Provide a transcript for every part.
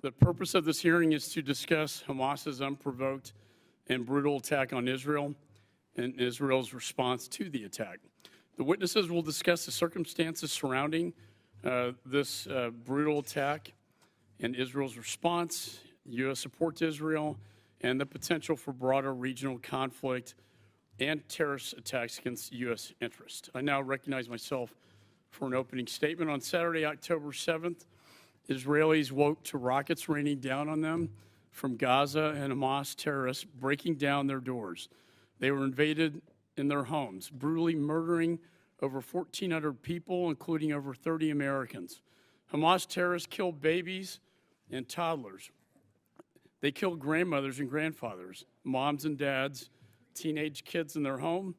The purpose of this hearing is to discuss Hamas's unprovoked and brutal attack on Israel and Israel's response to the attack. The witnesses will discuss the circumstances surrounding this brutal attack and Israel's response, U.S. support to Israel, and the potential for broader regional conflict and terrorist attacks against U.S. interests. I now recognize myself for an opening statement. On Saturday, October 7th, Israelis woke to rockets raining down on them from Gaza and Hamas terrorists breaking down their doors. They were invaded in their homes, brutally murdering over 1,400 people, including over 30 Americans. Hamas terrorists killed babies and toddlers. They killed grandmothers and grandfathers, moms and dads, teenage kids in their home.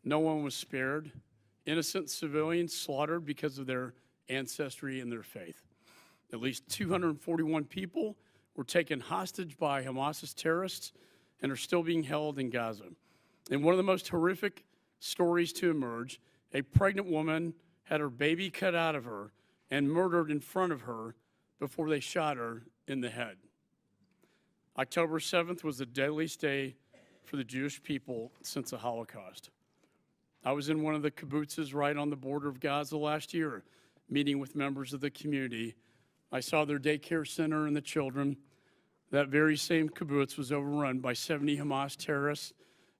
No one was spared. Innocent civilians slaughtered because of their ancestry and their faith. At least 241 people were taken hostage by Hamas's terrorists and are still being held in Gaza. And one of the most horrific stories to emerge, a pregnant woman had her baby cut out of her and murdered in front of her before they shot her in the head. October 7th was the deadliest day for the Jewish people since the Holocaust. I was in one of the kibbutzes right on the border of Gaza last year, meeting with members of the community. I saw their daycare center and the children. That very same kibbutz was overrun by 70 Hamas terrorists.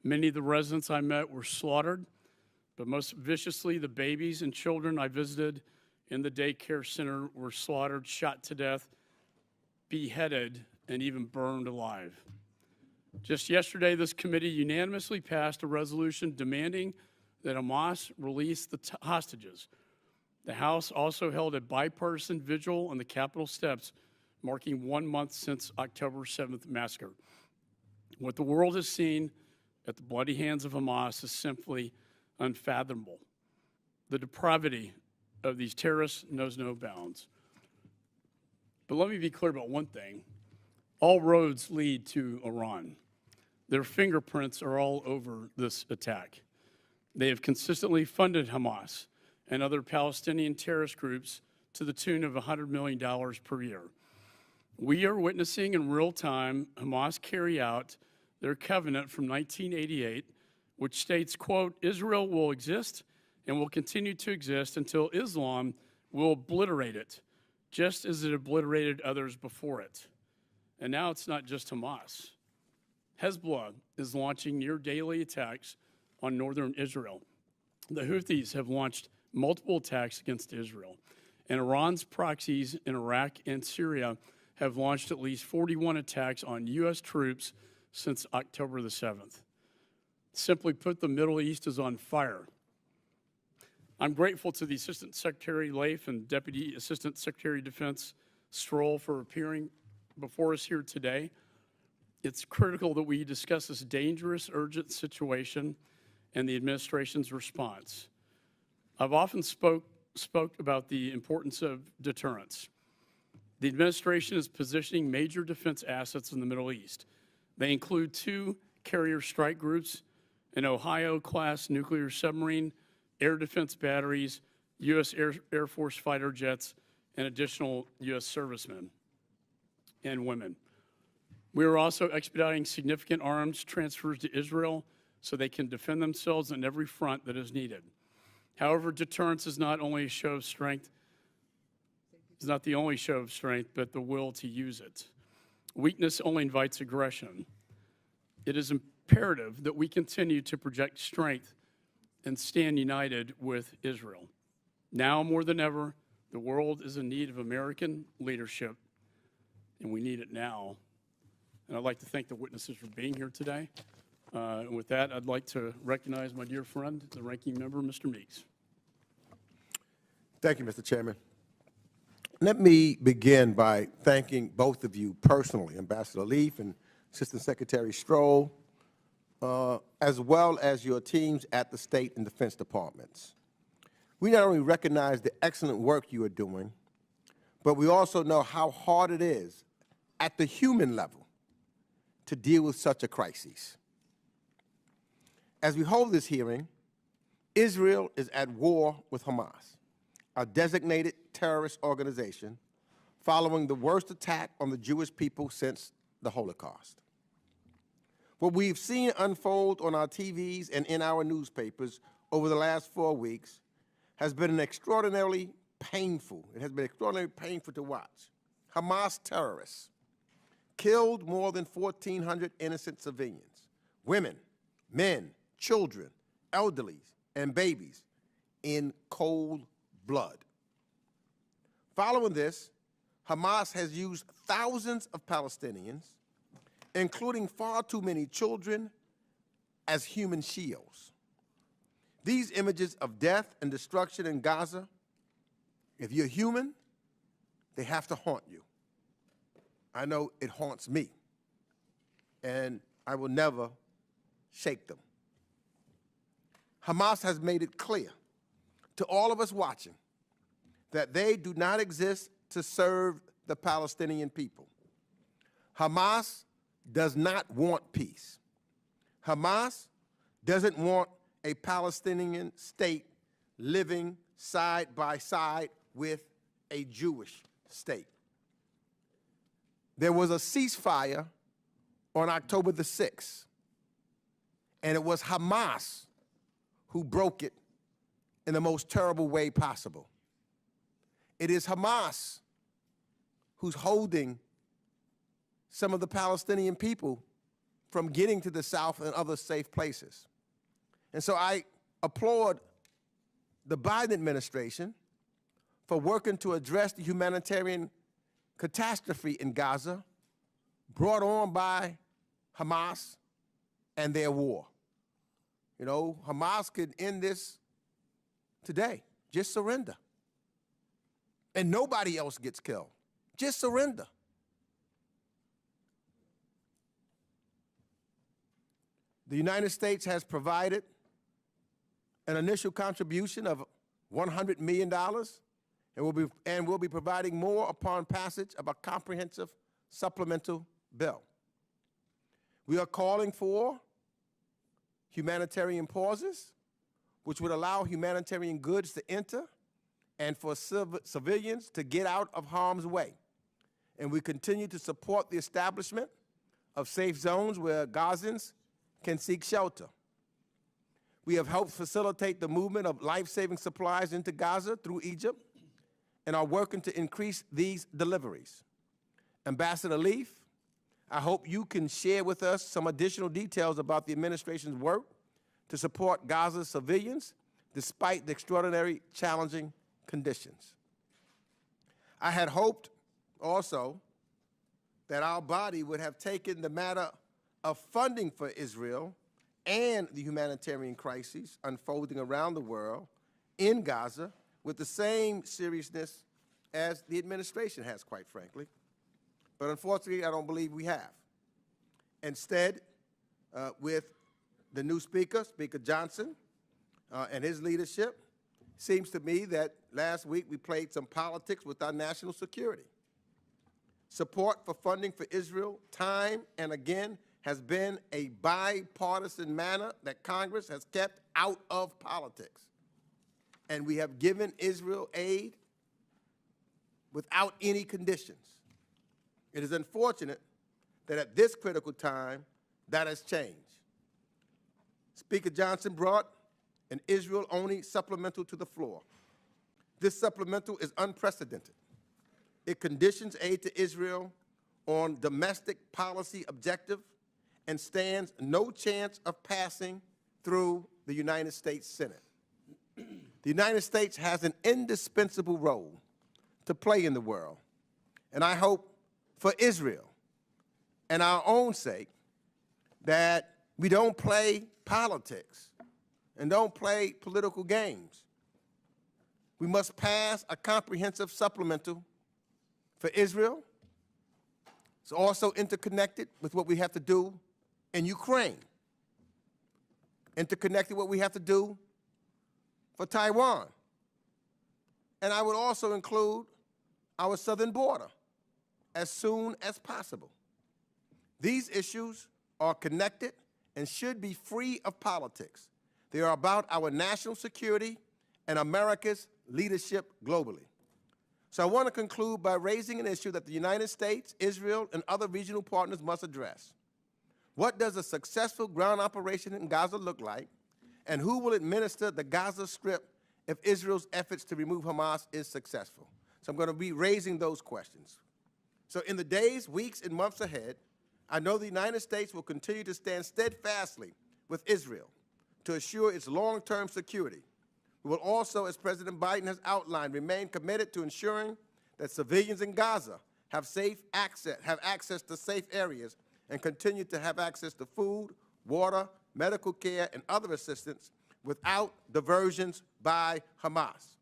Many of the residents I met were slaughtered, but most viciously, the babies and children I visited in the daycare center were slaughtered, shot to death, beheaded, and even burned alive. Just yesterday, this committee unanimously passed a resolution demanding that Hamas release the hostages. The House also held a bipartisan vigil on the Capitol steps, marking 1 month since October 7th massacre. What the world has seen at the bloody hands of Hamas is simply unfathomable. The depravity of these terrorists knows no bounds. But let me be clear about one thing. All roads lead to Iran. Their fingerprints are all over this attack. They have consistently funded Hamas and other Palestinian terrorist groups to the tune of $100 million per year. We are witnessing in real time Hamas carry out their covenant from 1988, which states, quote, Israel will exist and will continue to exist until Islam will obliterate it, just as it obliterated others before it. And now it's not just Hamas. Hezbollah is launching near-daily attacks on northern Israel. The Houthis have launched multiple attacks against Israel. And Iran's proxies in Iraq and Syria have launched at least 41 attacks on U.S. troops since October the 7th. Simply put, the Middle East is on fire. I'm grateful to the Assistant Secretary Leif and Deputy Assistant Secretary of Defense Stroul for appearing before us here today. It's critical that we discuss this dangerous, urgent situation and the administration's response. I've often spoke about the importance of deterrence. The administration is positioning major defense assets in the Middle East. They include 2 carrier strike groups, an Ohio-class nuclear submarine, air defense batteries, U.S. Air Force fighter jets, and additional U.S. servicemen and women. We are also expediting significant arms transfers to Israel so they can defend themselves on every front that is needed. However, deterrence is not only a show of strength, it's not the only show of strength, but the will to use it. Weakness only invites aggression. It is imperative that we continue to project strength and stand united with Israel. Now more than ever, the world is in need of American leadership, and we need it now. And I'd like to thank the witnesses for being here today. And with that, I'd like to recognize my dear friend, the ranking member, Mr. Meeks. Thank you, Mr. Chairman. Let me begin by thanking both of you personally, Ambassador Leif and Assistant Secretary Stroul, as well as your teams at the State and Defense Departments. We not only recognize the excellent work you are doing, but we also know how hard it is at the human level to deal with such a crisis. As we hold this hearing, Israel is at war with Hamas, a designated terrorist organization following the worst attack on the Jewish people since the Holocaust. What we've seen unfold on our TVs and in our newspapers over the last 4 weeks has been extraordinarily painful. It has been extraordinarily painful to watch. Hamas terrorists killed more than 1,400 innocent civilians, women, men, children, elderly, and babies in cold blood. Following this, Hamas has used thousands of Palestinians, including far too many children, as human shields. These images of death and destruction in Gaza, if you're human, they have to haunt you. I know it haunts me, and I will never shake them. Hamas has made it clear to all of us watching that they do not exist to serve the Palestinian people. Hamas does not want peace. Hamas doesn't want a Palestinian state living side by side with a Jewish state. There was a ceasefire on October the 6th, and it was Hamas who broke it in the most terrible way possible. It is Hamas who's holding some of the Palestinian people from getting to the south and other safe places. And so I applaud the Biden administration for working to address the humanitarian catastrophe in Gaza brought on by Hamas and their war. You know, Hamas could end this today. Just surrender. And nobody else gets killed. Just surrender. The United States has provided an initial contribution of $100 million and will be providing more upon passage of a comprehensive supplemental bill. We are calling for humanitarian pauses, which would allow humanitarian goods to enter and for civilians to get out of harm's way. And we continue to support the establishment of safe zones where Gazans can seek shelter. We have helped facilitate the movement of life-saving supplies into Gaza through Egypt and are working to increase these deliveries. Ambassador Leaf, I hope you can share with us some additional details about the administration's work to support Gaza's civilians despite the extraordinary challenging conditions. I had hoped also that our body would have taken the matter of funding for Israel and the humanitarian crises unfolding around the world in Gaza with the same seriousness as the administration has, quite frankly. But unfortunately, I don't believe we have. Instead, with the new Speaker, Speaker Johnson, and his leadership, seems to me that last week we played some politics with our national security. Support for funding for Israel, time and again, has been a bipartisan manner that Congress has kept out of politics. And we have given Israel aid without any conditions. It is unfortunate that at this critical time, that has changed. Speaker Johnson brought an Israel-only supplemental to the floor. This supplemental is unprecedented. It conditions aid to Israel on domestic policy objective and stands no chance of passing through the United States Senate. The United States has an indispensable role to play in the world, and I hope for Israel and our own sake that we don't play politics and don't play political games. We must pass a comprehensive supplemental for Israel. It's also interconnected with what we have to do in Ukraine, interconnected with what we have to do for Taiwan. And I would also include our southern border as soon as possible. These issues are connected and should be free of politics. They are about our national security and America's leadership globally. So I want to conclude by raising an issue that the United States, Israel, and other regional partners must address. What does a successful ground operation in Gaza look like, and who will administer the Gaza Strip if Israel's efforts to remove Hamas is successful? So I'm going to be raising those questions. So in the days, weeks, and months ahead, I know the United States will continue to stand steadfastly with Israel to assure its long-term security. We will also, as President Biden has outlined, remain committed to ensuring that civilians in Gaza have access to safe areas and continue to have access to food, water, medical care, and other assistance without diversions by Hamas.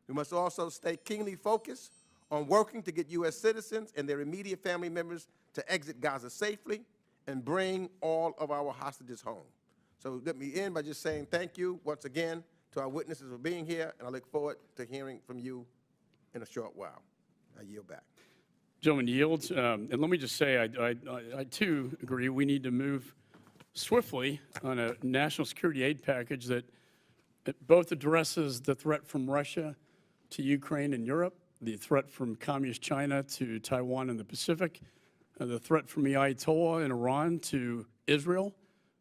We must also stay keenly focused on working to get U.S. citizens and their immediate family members to exit Gaza safely and bring all of our hostages home. So let me end by just saying thank you once again to our witnesses for being here, and I look forward to hearing from you in a short while. I yield back. Gentleman yields. And let me just say, I too agree we need to move swiftly on a national security aid package that both addresses the threat from Russia to Ukraine and Europe, the threat from communist China to Taiwan and the Pacific, the threat from the Ayatollah in Iran to Israel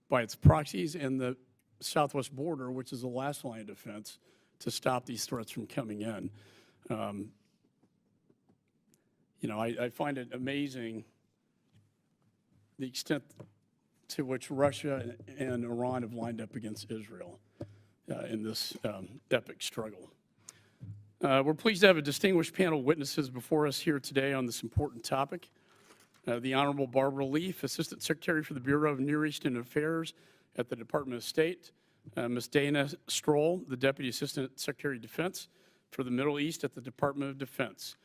by its proxies, and the southwest border, which is the last line of defense to stop these threats from coming in. You know, I find it amazing the extent to which Russia and Iran have lined up against Israel in this epic struggle. We're pleased to have a distinguished panel of witnesses before us here today on this important topic. The Honorable Barbara Leaf, Assistant Secretary for the Bureau of Near Eastern Affairs at the Department of State. Ms. Dana Stroul, the Deputy Assistant Secretary of Defense for the Middle East at the Department of Defense.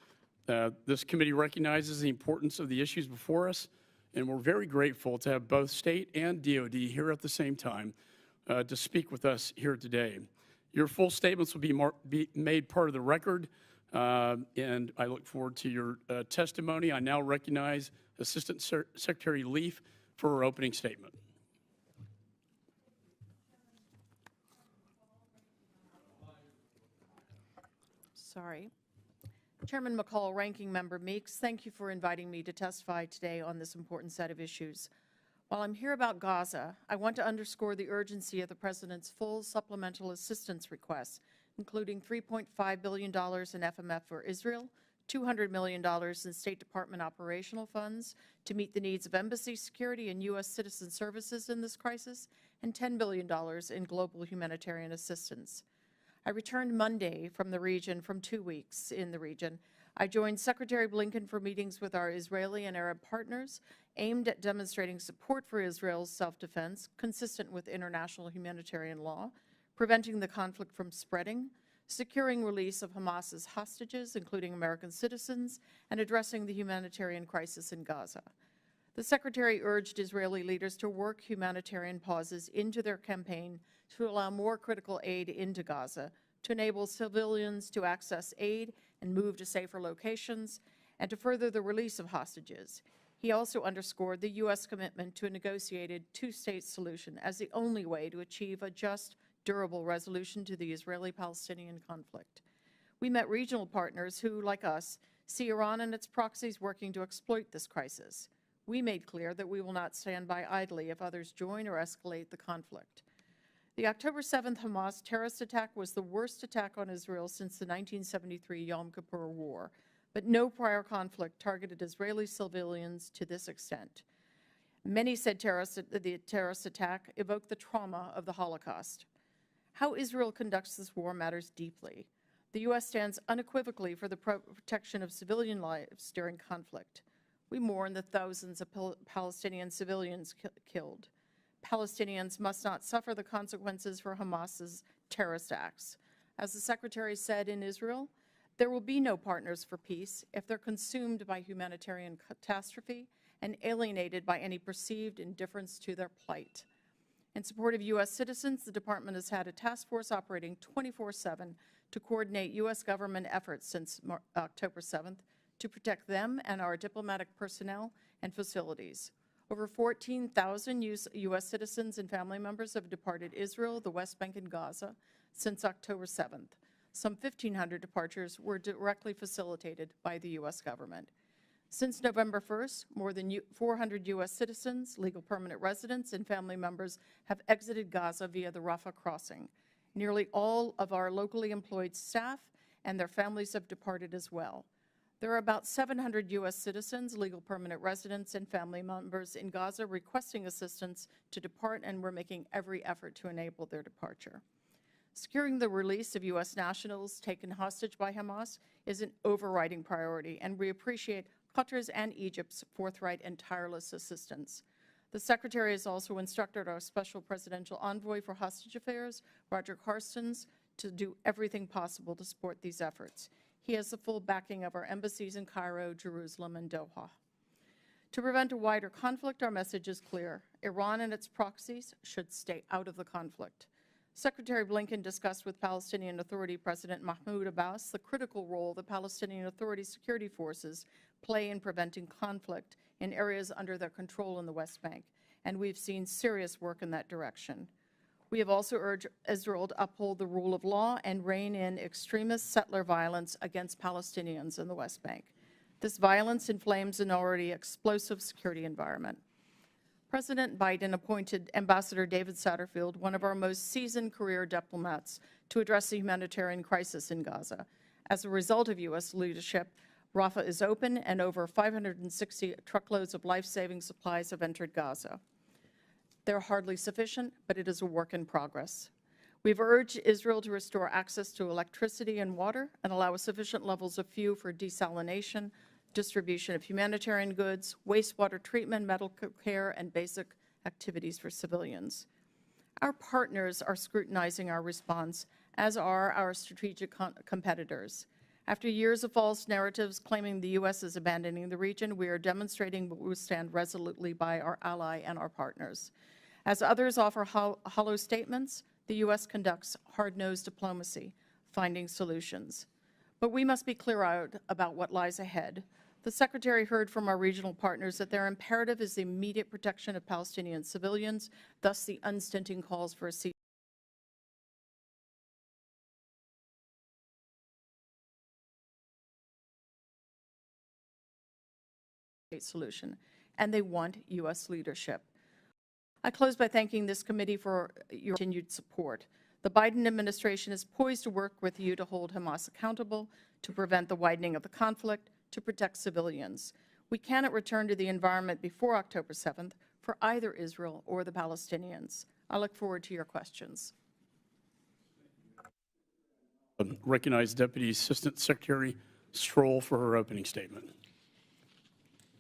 This committee recognizes the importance of the issues before us, and we're very grateful to have both State and DoD here at the same time to speak with us here today. Your full statements will be made part of the record, and I look forward to your testimony. I now recognize Assistant Secretary Leaf for her opening statement. Sorry. Chairman McCall, Ranking Member Meeks, thank you for inviting me to testify today on this important set of issues. While I'm here about Gaza, I want to underscore the urgency of the President's full supplemental assistance requests, including $3.5 billion in FMF for Israel, $200 million in State Department operational funds to meet the needs of embassy security and U.S. citizen services in this crisis, and $10 billion in global humanitarian assistance. I returned Monday from the region from 2 weeks in the region. I joined Secretary Blinken for meetings with our Israeli and Arab partners aimed at demonstrating support for Israel's self-defense, consistent with international humanitarian law, preventing the conflict from spreading, securing release of Hamas's hostages, including American citizens, and addressing the humanitarian crisis in Gaza. The Secretary urged Israeli leaders to work humanitarian pauses into their campaign to allow more critical aid into Gaza, to enable civilians to access aid and move to safer locations, and to further the release of hostages. He also underscored the U.S. commitment to a negotiated two-state solution as the only way to achieve a just, durable resolution to the Israeli-Palestinian conflict. We met regional partners who, like us, see Iran and its proxies working to exploit this crisis. We made clear that we will not stand by idly if others join or escalate the conflict. The October 7th Hamas terrorist attack was the worst attack on Israel since the 1973 Yom Kippur War, but no prior conflict targeted Israeli civilians to this extent. Many said the terrorist attack evoked the trauma of the Holocaust. How Israel conducts this war matters deeply. The U.S. stands unequivocally for the protection of civilian lives during conflict. We mourn the thousands of Palestinian civilians killed. Palestinians must not suffer the consequences for Hamas's terrorist acts. As the Secretary said in Israel, there will be no partners for peace if they're consumed by humanitarian catastrophe and alienated by any perceived indifference to their plight. In support of U.S. citizens, the Department has had a task force operating 24/7 to coordinate U.S. government efforts since October 7th to protect them and our diplomatic personnel and facilities. Over 14,000 U.S. citizens and family members have departed Israel, the West Bank, and Gaza since October 7th. Some 1,500 departures were directly facilitated by the U.S. government. Since November 1st, more than 400 U.S. citizens, legal permanent residents, and family members have exited Gaza via the Rafah crossing. Nearly all of our locally employed staff and their families have departed as well. There are about 700 U.S. citizens, legal permanent residents, and family members in Gaza requesting assistance to depart, and we're making every effort to enable their departure. Securing the release of U.S. nationals taken hostage by Hamas is an overriding priority, and we appreciate Qatar's and Egypt's forthright and tireless assistance. The Secretary has also instructed our Special Presidential Envoy for Hostage Affairs, Roger Carstens, to do everything possible to support these efforts. He has the full backing of our embassies in Cairo, Jerusalem, and Doha. To prevent a wider conflict, our message is clear. Iran and its proxies should stay out of the conflict. Secretary Blinken discussed with Palestinian Authority President Mahmoud Abbas the critical role the Palestinian Authority security forces play in preventing conflict in areas under their control in the West Bank, and we've seen serious work in that direction. We have also urged Israel to uphold the rule of law and rein in extremist settler violence against Palestinians in the West Bank. This violence inflames an already explosive security environment. President Biden appointed Ambassador David Satterfield, one of our most seasoned career diplomats, to address the humanitarian crisis in Gaza. As a result of U.S. leadership, Rafah is open, and over 560 truckloads of life-saving supplies have entered Gaza. They're hardly sufficient, but it is a work in progress. We've urged Israel to restore access to electricity and water and allow sufficient levels of fuel for desalination, distribution of humanitarian goods, wastewater treatment, medical care, and basic activities for civilians. Our partners are scrutinizing our response, as are our strategic competitors. After years of false narratives claiming the U.S. is abandoning the region, we are demonstrating we will stand resolutely by our ally and our partners. As others offer hollow statements, the U.S. conducts hard-nosed diplomacy, finding solutions. But we must be clear-eyed about what lies ahead. The Secretary heard from our regional partners that their imperative is the immediate protection of Palestinian civilians, thus the unstinting calls for a ceasefire solution, and they want U.S. leadership. I close by thanking this committee for your continued support. The Biden administration is poised to work with you to hold Hamas accountable, to prevent the widening of the conflict, to protect civilians. We cannot return to the environment before October 7th for either Israel or the Palestinians. I look forward to your questions. Recognize Deputy Assistant Secretary Stroul for her opening statement.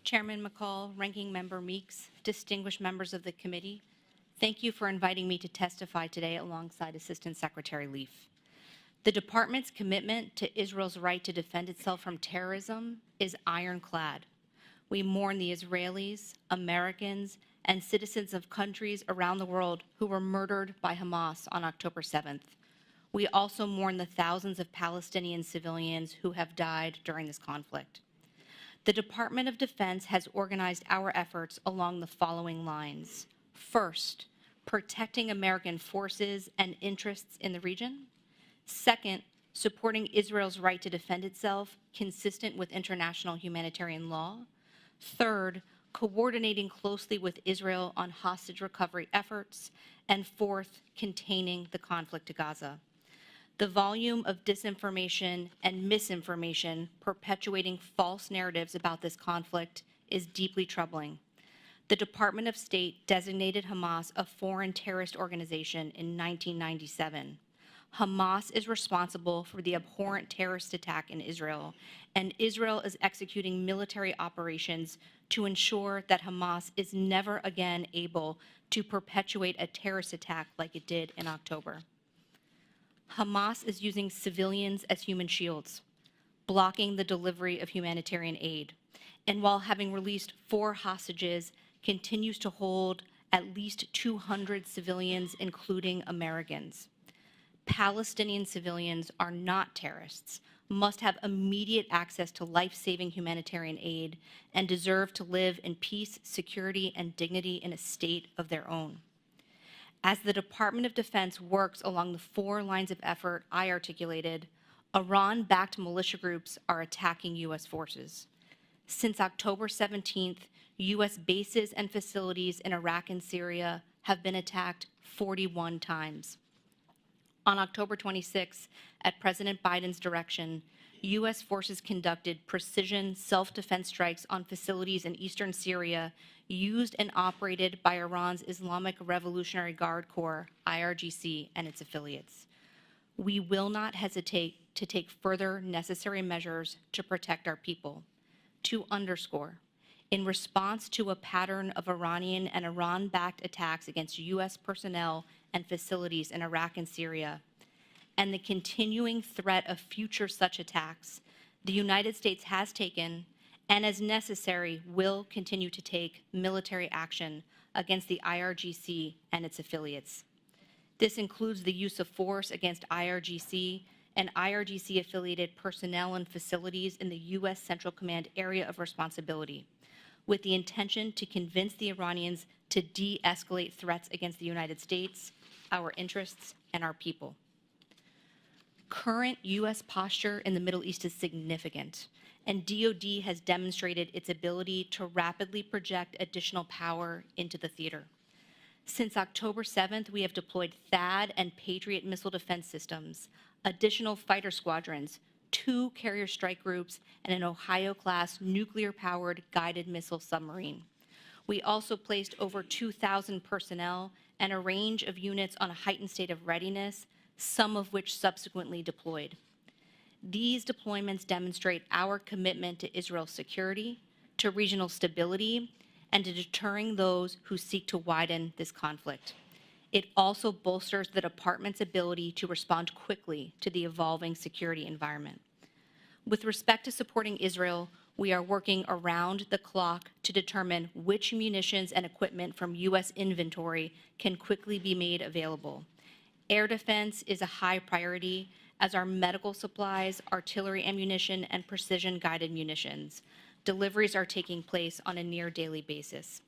Chairman McCall, Ranking Member Meeks, distinguished members of the committee, thank you for inviting me to testify today alongside Assistant Secretary Leaf. The Department's commitment to Israel's right to defend itself from terrorism is ironclad. We mourn the Israelis, Americans, and citizens of countries around the world who were murdered by Hamas on October 7th. We also mourn the thousands of Palestinian civilians who have died during this conflict. The Department of Defense has organized our efforts along the following lines. First, protecting American forces and interests in the region. Second, supporting Israel's right to defend itself, consistent with international humanitarian law. Third, coordinating closely with Israel on hostage recovery efforts. And fourth, containing the conflict to Gaza. The volume of disinformation and misinformation perpetuating false narratives about this conflict is deeply troubling. The Department of State designated Hamas a foreign terrorist organization in 1997. Hamas is responsible for the abhorrent terrorist attack in Israel, and Israel is executing military operations to ensure that Hamas is never again able to perpetuate a terrorist attack like it did in October. Hamas is using civilians as human shields, blocking the delivery of humanitarian aid, and while having released 4 hostages, continues to hold at least 200 civilians, including Americans. Palestinian civilians are not terrorists, must have immediate access to life-saving humanitarian aid, and deserve to live in peace, security, and dignity in a state of their own. As the Department of Defense works along the 4 lines of effort I articulated, Iran-backed militia groups are attacking U.S. forces. Since October 17th, U.S. bases and facilities in Iraq and Syria have been attacked 41 times. On October 26, at President Biden's direction, U.S. forces conducted precision self-defense strikes on facilities in eastern Syria used and operated by Iran's Islamic Revolutionary Guard Corps, IRGC, and its affiliates. We will not hesitate to take further necessary measures to protect our people. To underscore, in response to a pattern of Iranian and Iran-backed attacks against U.S. personnel and facilities in Iraq and Syria, and the continuing threat of future such attacks, the United States has taken, and as necessary, will continue to take military action against the IRGC and its affiliates. This includes the use of force against IRGC and IRGC-affiliated personnel and facilities in the U.S. Central Command area of responsibility, with the intention to convince the Iranians to de-escalate threats against the United States, our interests, and our people. Current U.S. posture in the Middle East is significant, and DoD has demonstrated its ability to rapidly project additional power into the theater. Since October 7th, we have deployed THAAD and Patriot missile defense systems, additional fighter squadrons, 2 carrier strike groups, and an Ohio-class nuclear-powered guided missile submarine. We also placed over 2,000 personnel and a range of units on a heightened state of readiness, some of which subsequently deployed. These deployments demonstrate our commitment to Israel's security, to regional stability, and to deterring those who seek to widen this conflict. It also bolsters the department's ability to respond quickly to the evolving security environment. With respect to supporting Israel, we are working around the clock to determine which munitions and equipment from U.S. inventory can quickly be made available. Air defense is a high priority, as are medical supplies, artillery ammunition, and precision-guided munitions. Deliveries are taking place on a near-daily basis.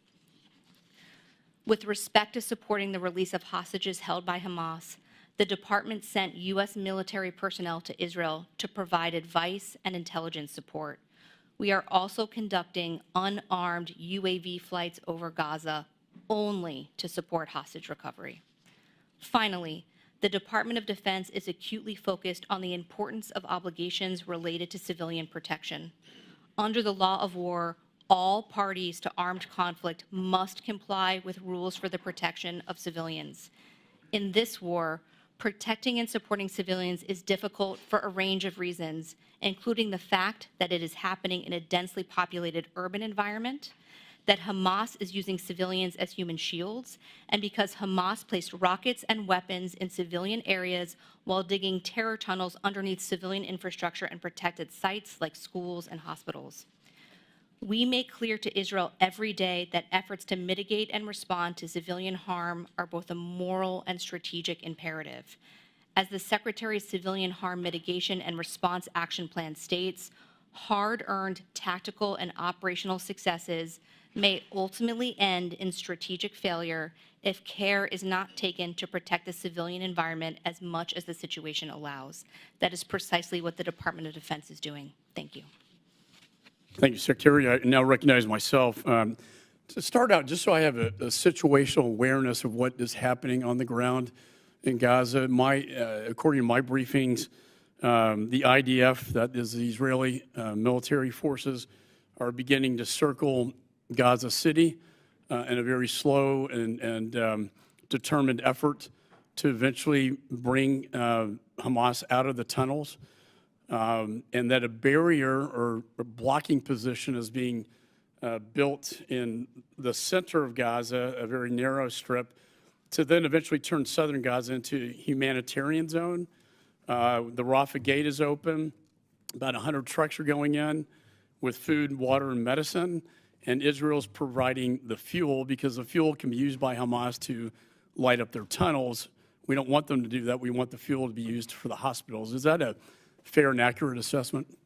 With respect to supporting the release of hostages held by Hamas, the department sent U.S. military personnel to Israel to provide advice and intelligence support. We are also conducting unarmed UAV flights over Gaza only to support hostage recovery. Finally, the Department of Defense is acutely focused on the importance of obligations related to civilian protection. Under the law of war, all parties to armed conflict must comply with rules for the protection of civilians. In this war, protecting and supporting civilians is difficult for a range of reasons, including the fact that it is happening in a densely populated urban environment, that Hamas is using civilians as human shields, and because Hamas placed rockets and weapons in civilian areas while digging terror tunnels underneath civilian infrastructure and protected sites like schools and hospitals. We make clear to Israel every day that efforts to mitigate and respond to civilian harm are both a moral and strategic imperative. As the Secretary's Civilian Harm Mitigation and Response Action Plan states, hard-earned tactical and operational successes may ultimately end in strategic failure if care is not taken to protect the civilian environment as much as the situation allows. That is precisely what the Department of Defense is doing. Thank you. Thank you, Secretary. I now recognize myself. To start out, just so I have a situational awareness of what is happening on the ground in Gaza, according to my briefings, the IDF, that is the Israeli military forces, are beginning to circle Gaza City in a very slow and determined effort to eventually bring Hamas out of the tunnels. And that a barrier or a blocking position is being built in the center of Gaza, a very narrow strip, to then eventually turn southern Gaza into a humanitarian zone. The Rafah gate is open. About 100 trucks are going in with food, water, and medicine. And Israel's providing the fuel because the fuel can be used by Hamas to light up their tunnels. We don't want them to do that. We want the fuel to be used for the hospitals. Is that a fair and accurate assessment?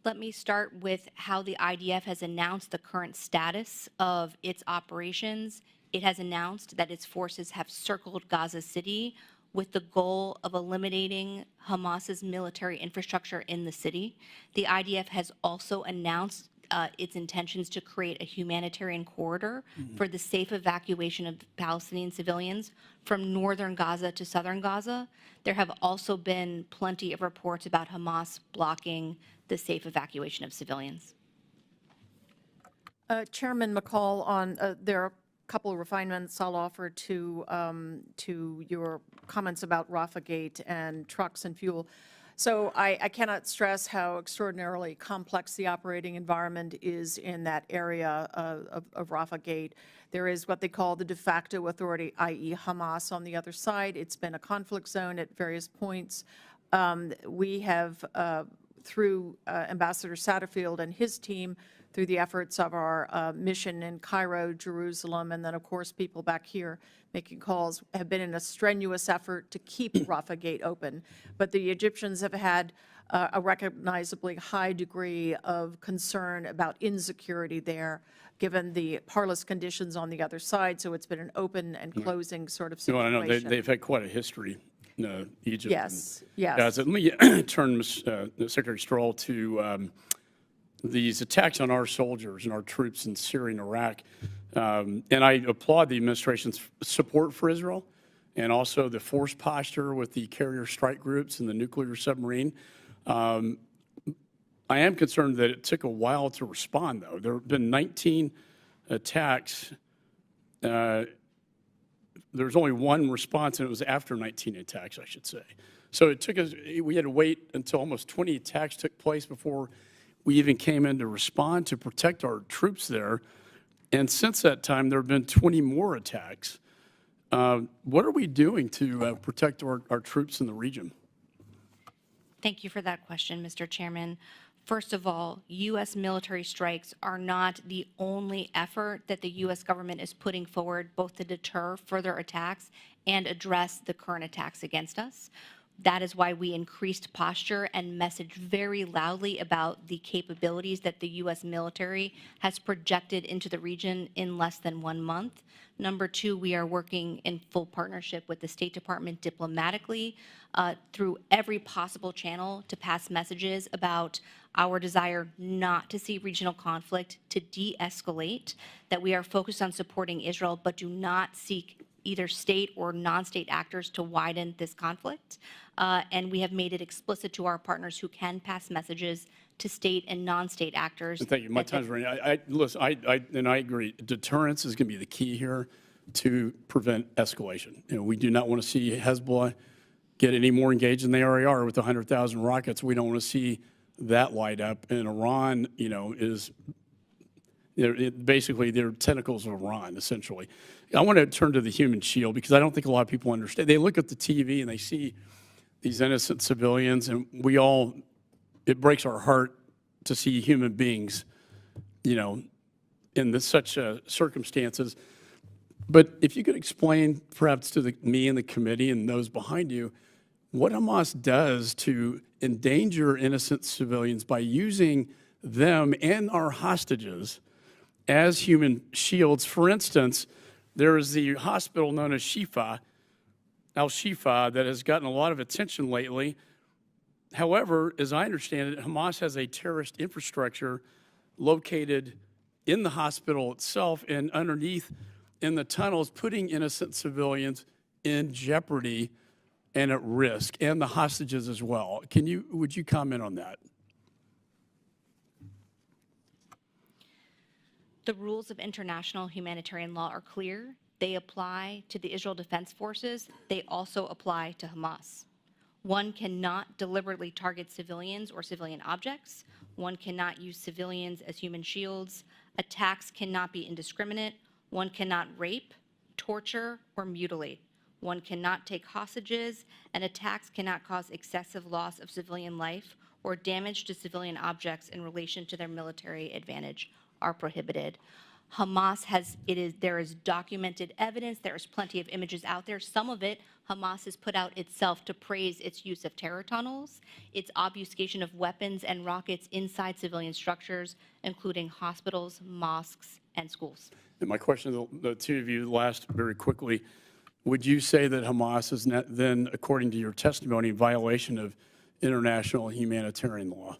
Let me start with how the IDF has announced the current status of its operations it has announced that its forces have circled Gaza City with the goal of eliminating Hamas's military infrastructure in the city. The IDF has also announced its intentions to create a humanitarian corridor for the safe evacuation of Palestinian civilians from northern Gaza to southern Gaza. There have also been plenty of reports about Hamas blocking the safe evacuation of civilians. Chairman McCall, there are a couple of refinements I'll offer to your comments about Rafah Gate and trucks and fuel. So I cannot stress how extraordinarily complex the operating environment is in that area of Rafah Gate. There is what they call the de facto authority, i.e. Hamas, on the other side. It's been a conflict zone at various points. We have, through Ambassador Satterfield and his team, through the efforts of our mission in Cairo, Jerusalem, and then, of course, people back here making calls, have been in a strenuous effort to keep Rafah Gate open. But the Egyptians have had a recognizably high degree of concern about insecurity there, given the parlous conditions on the other side. So it's been an open and closing sort of situation. I know they've had quite a history, Egypt. Yes, yes. Gaza. Let me turn Secretary Stroul to these attacks on our soldiers and our troops in Syria and Iraq. And I applaud the administration's support for Israel and also the force posture with the carrier strike groups and the nuclear submarine. I am concerned that it took a while to respond, though. There have been 19 attacks. There was only one response, and it was after 19 attacks, I should say. So it took us, we had to wait until almost 20 attacks took place before we even came in to respond to protect our troops there. And since that time, there have been 20 more attacks. What are we doing to protect our troops in the region? Thank you for that question, Mr. Chairman. First of all, U.S. military strikes are not the only effort that the U.S. government is putting forward, both to deter further attacks and address the current attacks against us. That is why we increased posture and messaged very loudly about the capabilities that the U.S. military has projected into the region in less than 1 month. Number two, we are working in full partnership with the State Department diplomatically through every possible channel to pass messages about our desire not to see regional conflict, to de-escalate, that we are focused on supporting Israel, but do not seek either state or non-state actors to widen this conflict. And we have made it explicit to our partners who can pass messages to state and non-state actors. Thank you. My time's running. Listen, I agree. Deterrence is going to be the key here to prevent escalation. We do not want to see Hezbollah get any more engaged than they already are with 100,000 rockets. We don't want to see that light up. And Iran, is basically they're tentacles of Iran, essentially. I want to turn to the human shield because I don't think a lot of people understand. They look at the TV and they see these innocent civilians, and it breaks our heart to see human beings, in such circumstances. But if you could explain perhaps to me and the committee and those behind you, what Hamas does to endanger innocent civilians by using them and our hostages as human shields. For instance, there is the hospital known as Al-Shifa, that has gotten a lot of attention lately. However, as I understand it, Hamas has a terrorist infrastructure located in the hospital itself and underneath in the tunnels, putting innocent civilians in jeopardy and at risk, and the hostages as well. Would you comment on that? The rules of international humanitarian law are clear. They apply to the Israel Defense Forces. They also apply to Hamas. One cannot deliberately target civilians or civilian objects. One cannot use civilians as human shields. Attacks cannot be indiscriminate. One cannot rape, torture, or mutilate. One cannot take hostages, and attacks cannot cause excessive loss of civilian life or damage to civilian objects in relation to their military advantage are prohibited. Hamas there is documented evidence. There is plenty of images out there. Some of it Hamas has put out itself to praise its use of terror tunnels, its obfuscation of weapons and rockets inside civilian structures, including hospitals, mosques, and schools. And my question to the two of you, last very quickly, would you say that Hamas is then, according to your testimony, in violation of international humanitarian law?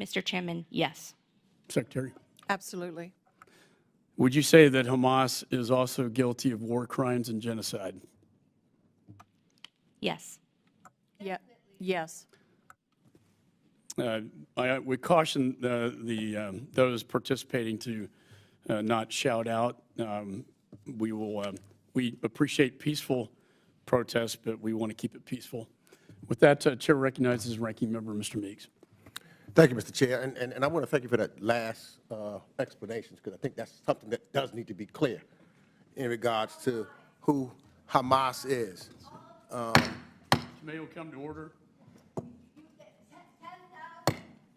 Mr. Chairman, yes. Secretary? Absolutely. Would you say that Hamas is also guilty of war crimes and genocide? Yes. Yeah. Yes. I would caution those participating to not shout out. We appreciate peaceful protests, but we want to keep it peaceful. With that, Chair recognizes Ranking Member Mr. Meeks. Thank you, Mr. Chair, and I want to thank you for that last explanation, because I think that's something that does need to be clear in regards to who Hamas is. May will come to order. 10,000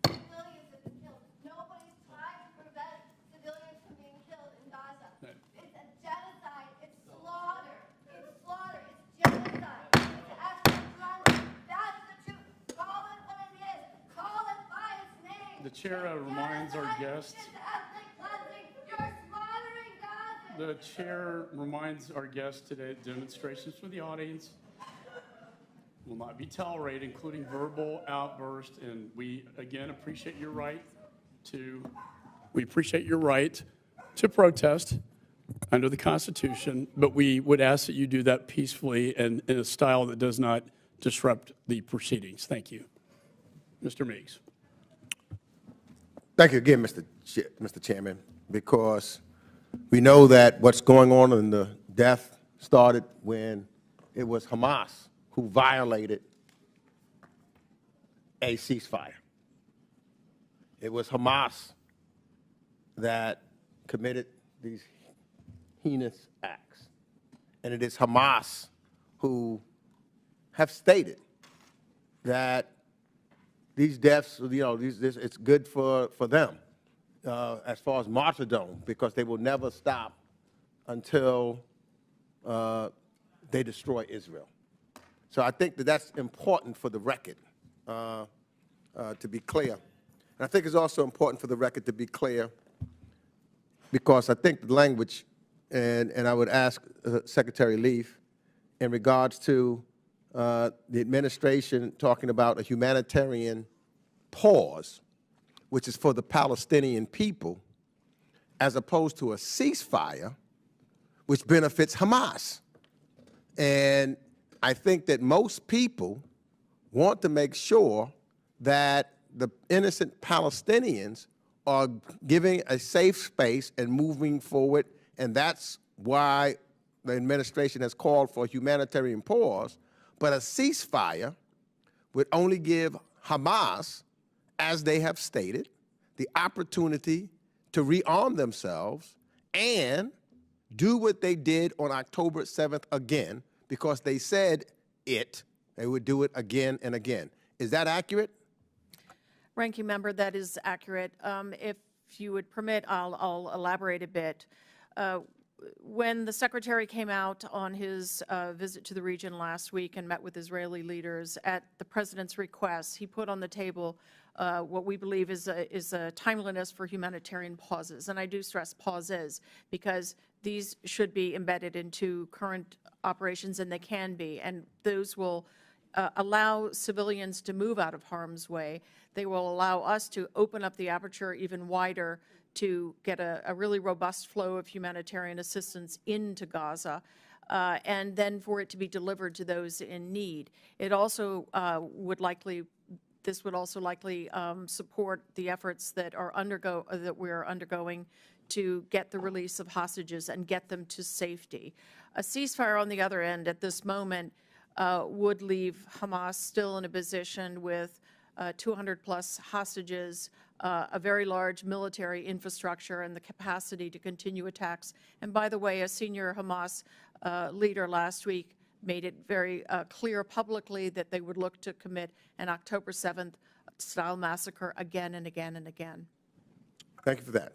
civilians have been killed. Nobody's trying to prevent civilians from being killed in Gaza. It's a genocide. It's slaughter. It's slaughter. It's genocide. It's ethnic cleansing. That's the truth. Call it what it is. Call it by its name. The Chair reminds our guests. It's ethnic cleansing. You're slaughtering Gaza. The Chair reminds our guests today that demonstrations from the audience will not be tolerated, including verbal outbursts. And we, again, appreciate your right to protest under the Constitution, but we would ask that you do that peacefully and in a style that does not disrupt the proceedings. Thank you. Mr. Meeks. Thank you again, Mr. Chairman, because we know that what's going on in the death started when it was Hamas who violated a ceasefire. It was Hamas that committed these heinous acts. And it is Hamas who have stated that these deaths, it's good for them as far as martyrdom, because they will never stop until they destroy Israel. So I think that that's important for the record to be clear. And I think it's also important for the record to be clear because I think the language, and I would ask Secretary Leaf, in regards to the administration talking about a humanitarian pause, which is for the Palestinian people, as opposed to a ceasefire, which benefits Hamas. And I think that most people want to make sure that the innocent Palestinians are giving a safe space and moving forward, and that's why the administration has called for a humanitarian pause. But a ceasefire would only give Hamas, as they have stated, the opportunity to rearm themselves and do what they did on October 7th again, because they said they would do it again and again. Is that accurate? Ranking Member, that is accurate. If you would permit, I'll elaborate a bit. When the Secretary came out on his visit to the region last week and met with Israeli leaders, at the President's request, he put on the table what we believe is a timeliness for humanitarian pauses. And I do stress pauses because these should be embedded into current operations, and they can be. And those will allow civilians to move out of harm's way. They will allow us to open up the aperture even wider to get a really robust flow of humanitarian assistance into Gaza, and then for it to be delivered to those in need. It also this would also likely support the efforts that we're undergoing to get the release of hostages and get them to safety. A ceasefire, on the other end, at this moment, would leave Hamas still in a position with 200-plus hostages, a very large military infrastructure, and the capacity to continue attacks. And by the way, a senior Hamas leader last week made it very clear publicly that they would look to commit an October 7th style massacre again and again and again. Thank you for that.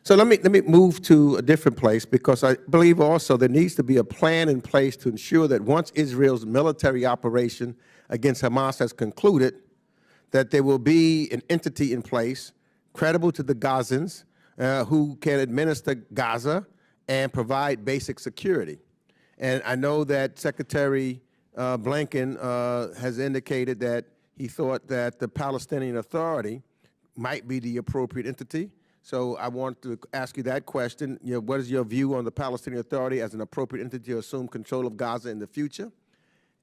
So let me move to a different place, because I believe also there needs to be a plan in place to ensure that once Israel's military operation against Hamas has concluded, that there will be an entity in place credible to the Gazans who can administer Gaza and provide basic security. And I know that Secretary Blinken has indicated that he thought that the Palestinian Authority might be the appropriate entity. So I want to ask you that question. What is your view on the Palestinian Authority as an appropriate entity to assume control of Gaza in the future?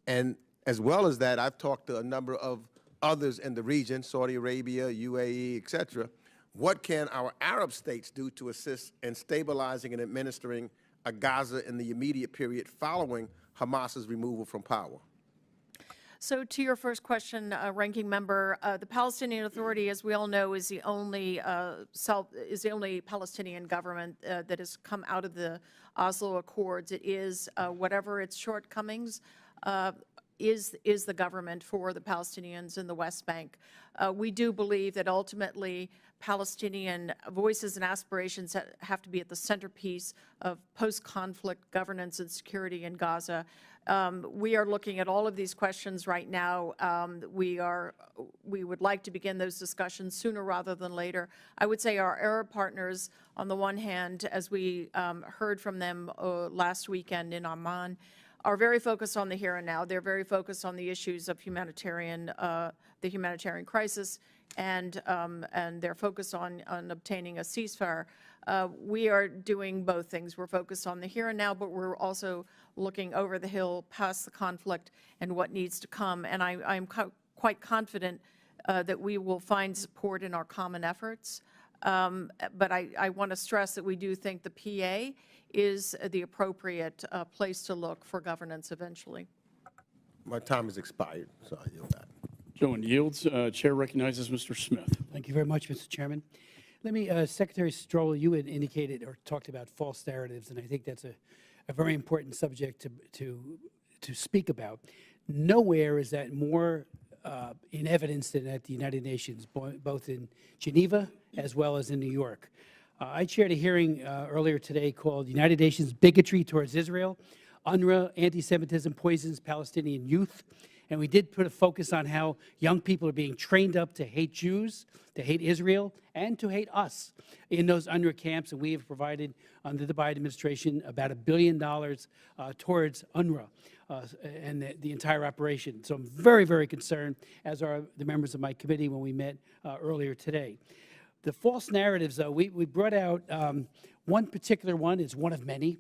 And as well as that, I've talked to a number of others in the region, Saudi Arabia, UAE, et cetera. What can our Arab states do to assist in stabilizing and administering a Gaza in the immediate period following Hamas's removal from power? So to your first question, Ranking Member, the Palestinian Authority, as we all know, is the only Palestinian government that has come out of the Oslo Accords. It is, whatever its shortcomings, is the government for the Palestinians in the West Bank. We do believe that ultimately Palestinian voices and aspirations have to be at the centerpiece of post-conflict governance and security in Gaza. We are looking at all of these questions right now. We would like to begin those discussions sooner rather than later. I would say our Arab partners, on the one hand, as we heard from them last weekend in Amman, are very focused on the here and now. They're very focused on the issues of the humanitarian crisis, and they're focused on obtaining a ceasefire. We are doing both things. We're focused on the here and now, but we're also looking over the hill past the conflict and what needs to come. And I'm quite confident that we will find support in our common efforts. But I want to stress that we do think the PA is the appropriate place to look for governance eventually. My time has expired, so I yield back. Gentleman yields. Chair recognizes Mr. Smith. Thank you very much, Mr. Chairman. Let me, Secretary Stroul, you had indicated or talked about false narratives, and I think that's a very important subject to speak about. Nowhere is that more in evidence than at the United Nations, both in Geneva as well as in New York. I chaired a hearing earlier today called United Nations Bigotry Towards Israel, UNRWA, Anti-Semitism Poisons Palestinian Youth. And we did put a focus on how young people are being trained up to hate Jews, to hate Israel, and to hate us in those UNRWA camps. And we have provided, under the Biden administration, about $1 billion towards UNRWA and the entire operation. So I'm very, very concerned, as are the members of my committee when we met earlier today. The false narratives, though, we brought out one particular one. Is one of many.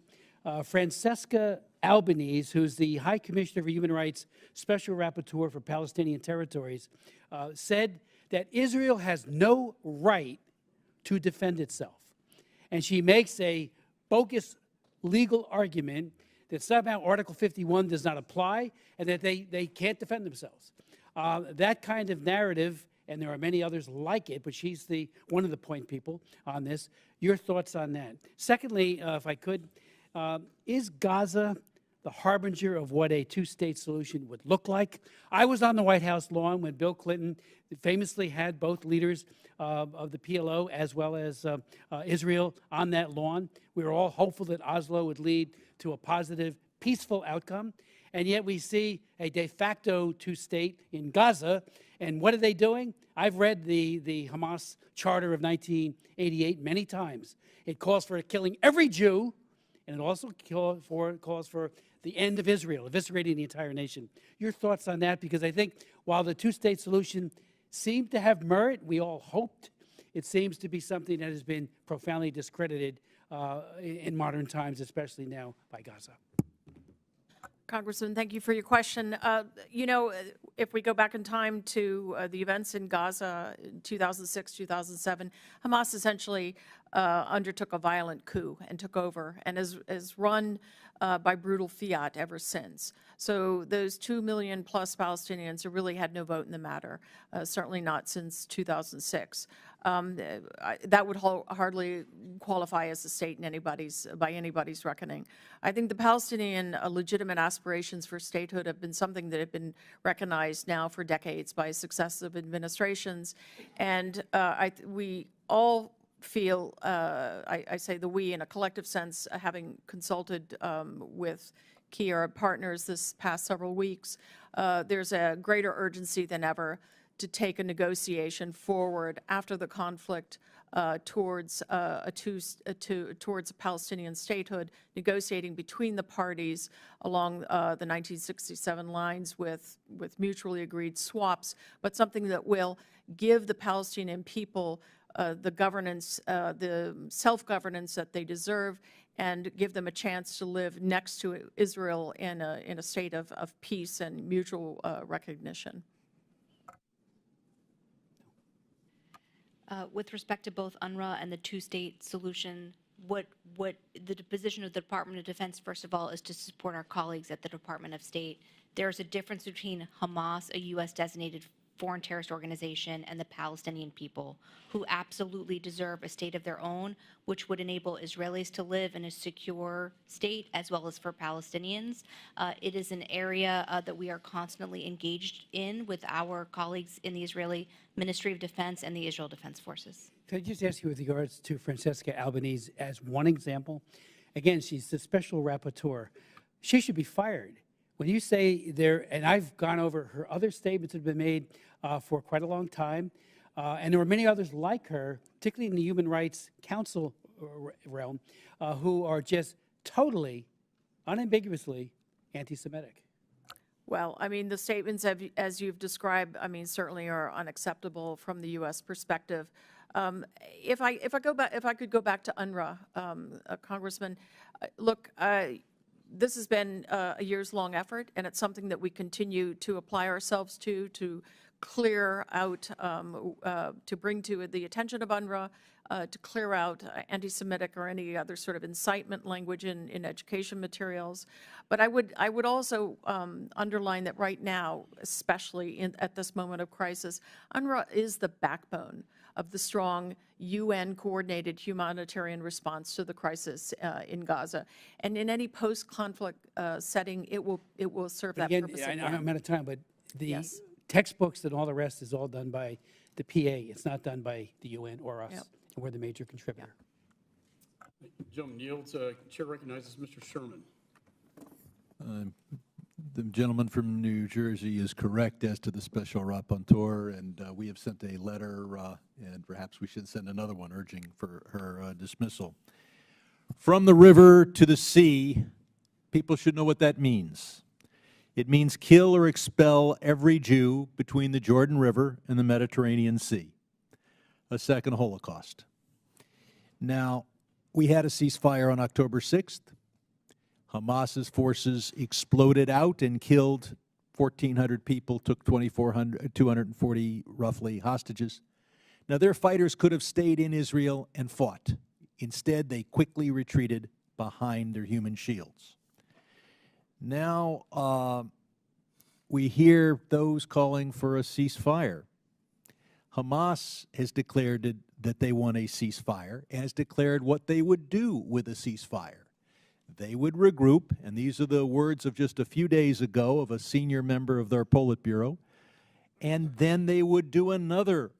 Francesca Albanese, who's the High Commissioner for Human Rights Special Rapporteur for Palestinian Territories, said that Israel has no right to defend itself. And she makes a bogus legal argument that somehow Article 51 does not apply and that they can't defend themselves. That kind of narrative, and there are many others like it, but she's one of the point people on this. Your thoughts on that? Secondly, if I could, is Gaza the harbinger of what a two-state solution would look like? I was on the White House lawn when Bill Clinton famously had both leaders of the PLO as well as Israel on that lawn. We were all hopeful that Oslo would lead to a positive, peaceful outcome. And yet we see a de facto two-state in Gaza. And what are they doing? I've read the Hamas Charter of 1988 many times. It calls for killing every Jew, and it also calls for the end of Israel, eviscerating the entire nation. Your thoughts on that? Because I think while the two-state solution seemed to have merit, we all hoped, it seems to be something that has been profoundly discredited in modern times, especially now by Gaza. Congressman, thank you for your question. You know, if we go back in time to the events in Gaza in 2006, 2007, Hamas essentially undertook a violent coup and took over and has run by brutal fiat ever since. So those 2 million plus Palestinians have really had no vote in the matter, certainly not since 2006. That would hardly qualify as a state in by anybody's reckoning. I think the Palestinian legitimate aspirations for statehood have been something that have been recognized now for decades by successive administrations, and we all feel, I say the we in a collective sense, having consulted with key Arab partners this past several weeks, there's a greater urgency than ever to take a negotiation forward after the conflict towards towards a Palestinian statehood, negotiating between the parties along the 1967 lines with mutually agreed swaps, but something that will give the Palestinian people the governance, the self-governance that they deserve, and give them a chance to live next to Israel in a state of peace and mutual recognition. With respect to both UNRWA and the two-state solution, what the position of the Department of Defense, first of all, is to support our colleagues at the Department of State. There's a difference between Hamas, a U.S.-designated foreign terrorist organization, and the Palestinian people, who absolutely deserve a state of their own, which would enable Israelis to live in a secure state, as well as for Palestinians. It is an area that we are constantly engaged in with our colleagues in the Israeli Ministry of Defense and the Israel Defense Forces. Could I just ask you with regards to Francesca Albanese as one example? Again, she's the special rapporteur. She should be fired. When you say there, and I've gone over her other statements that have been made for quite a long time, and there were many others like her, particularly in the Human Rights Council realm, who are just totally, unambiguously anti-Semitic. Well, I mean, the statements, as you've described, I mean, certainly are unacceptable from the U.S. perspective. If I could go back to UNRWA, Congressman, look, this has been a years-long effort, and it's something that we continue to apply ourselves to clear out, to bring to the attention of UNRWA, to clear out anti-Semitic or any other sort of incitement language in education materials. But I would also underline that right now, especially at this moment of crisis, UNRWA is the backbone of the strong UN-coordinated humanitarian response to the crisis in Gaza. And in any post-conflict setting, it will serve that purpose. Again, I'm out of time, but the Yes. textbooks and all the rest is all done by the PA. It's not done by the UN or us. Yep. And we're the major contributor. Gentleman yields. Chair recognizes Mr. Sherman. The gentleman from New Jersey is correct as to the special rapporteur, and we have sent a letter, and perhaps we should send another one urging for her dismissal. From the river to the sea, people should know what that means. It means kill or expel every Jew between the Jordan River and the Mediterranean Sea. A second Holocaust. Now, we had a ceasefire on October 6th. Hamas's forces exploded out and killed 1,400 people, took 240 roughly hostages. Now, their fighters could have stayed in Israel and fought. Instead, they quickly retreated behind their human shields. Now, we hear those calling for a ceasefire. Hamas has declared that they want a ceasefire and has declared what they would do with a ceasefire. They would regroup, and these are the words of just a few days ago of a senior member of their Politburo, and then they would do another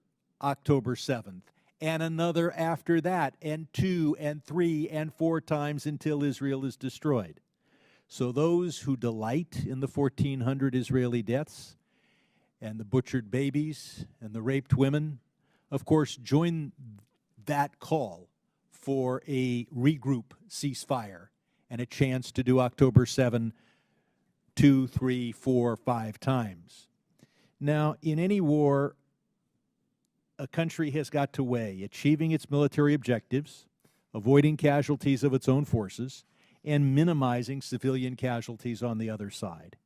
October 7th, and another after that, and 2 and 3 and 4 times until Israel is destroyed. So those who delight in the 1,400 Israeli deaths and the butchered babies and the raped women, of course, join that call for a regroup ceasefire and a chance to do October 7 2, 3, 4, 5 times. Now, in any war, a country has got to weigh achieving its military objectives, avoiding casualties of its own forces, and minimizing civilian casualties on the other side.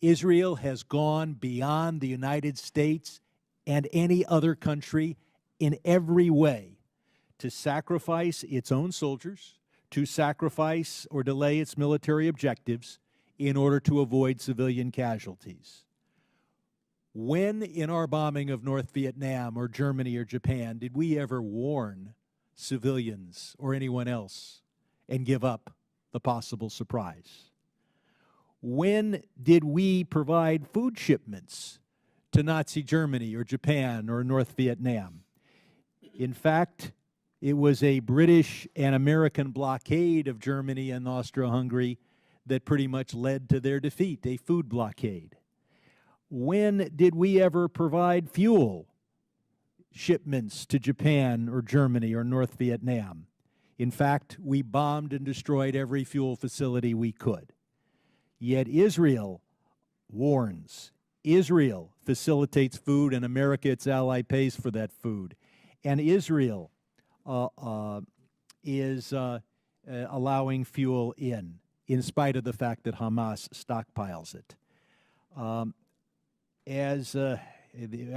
Israel has gone beyond the United States and any other country in every way to sacrifice its own soldiers, to sacrifice or delay its military objectives in order to avoid civilian casualties. When in our bombing of North Vietnam or Germany or Japan did we ever warn civilians or anyone else and give up the possible surprise? When did we provide food shipments to Nazi Germany or Japan or North Vietnam? In fact, It was a British and American blockade of Germany and Austro-Hungary that pretty much led to their defeat, a food blockade. When did we ever provide fuel shipments to Japan or Germany or North Vietnam? In fact, we bombed and destroyed every fuel facility we could. Yet Israel warns. Israel facilitates food, and America, its ally, pays for that food. And Israel is allowing fuel in spite of the fact that Hamas stockpiles it. I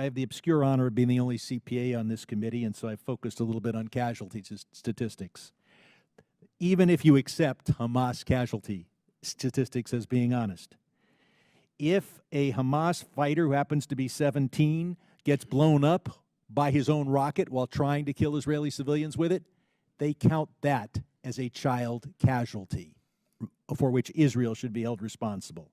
have the obscure honor of being the only CPA on this committee, and so I've focused a little bit on casualty statistics. Even if you accept Hamas casualty statistics as being honest, if a Hamas fighter who happens to be 17 gets blown up by his own rocket while trying to kill Israeli civilians with it, they count that as a child casualty for which Israel should be held responsible.